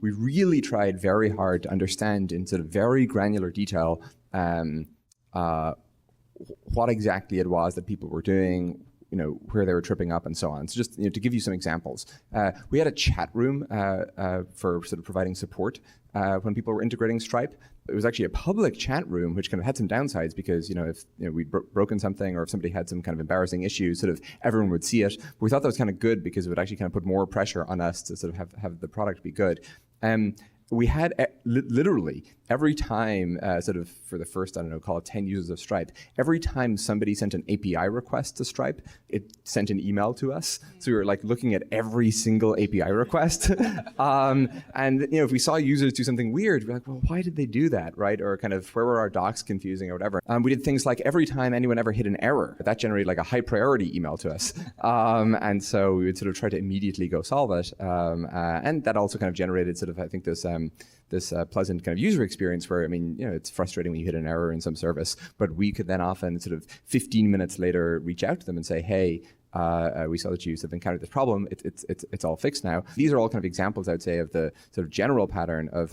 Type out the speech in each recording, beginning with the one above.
We really tried very hard to understand in sort of very granular detail what exactly it was that people were doing, where they were tripping up and so on. So just to give you some examples, we had a chat room for sort of providing support when people were integrating Stripe. It was actually a public chat room, which kind of had some downsides because if we'd broken something or if somebody had some kind of embarrassing issue, sort of everyone would see it. But we thought that was kind of good because it would actually kind of put more pressure on us to sort of have the product be good. We had literally every time, sort of for the first, call it 10 users of Stripe, every time somebody sent an API request to Stripe, it sent an email to us. So we were like looking at every single API request. And if we saw users do something weird, we're like, well, why did they do that, right? Or kind of where were our docs confusing or whatever. We did things like every time anyone ever hit an error, that generated like a high priority email to us. And so we would sort of try to immediately go solve it. And that also kind of generated sort of, I think, this pleasant kind of user experience where, it's frustrating when you hit an error in some service, but we could then often sort of 15 minutes later reach out to them and say, hey, we saw that you have encountered this problem. It's all fixed now. These are all kind of examples, I would say, of the sort of general pattern of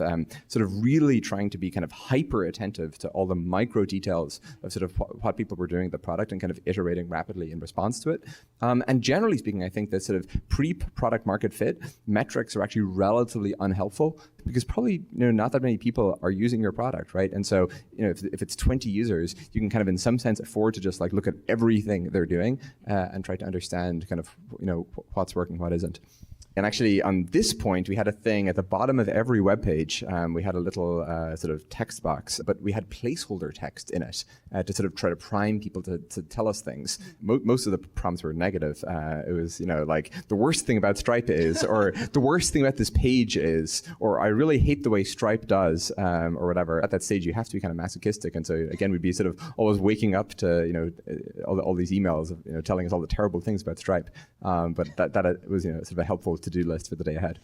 sort of really trying to be kind of hyper attentive to all the micro details of sort of what people were doing with the product and kind of iterating rapidly in response to it. And generally speaking, I think that sort of pre-product market fit metrics are actually relatively unhelpful because probably not that many people are using your product, right? And so if it's 20 users, you can kind of in some sense afford to just like look at everything they're doing and try to understand kind of what's working, what isn't. And actually, on this point, we had a thing at the bottom of every web page. We had a little sort of text box, but we had placeholder text in it to sort of try to prime people to tell us things. Most of the prompts were negative. It was, like the worst thing about Stripe is, or the worst thing about this page is, or I really hate the way Stripe does, or whatever. At that stage, you have to be kind of masochistic. And so again, we'd be sort of always waking up to, all these emails of, telling us all the terrible things about Stripe. But that was, sort of a helpful to-do list for the day ahead.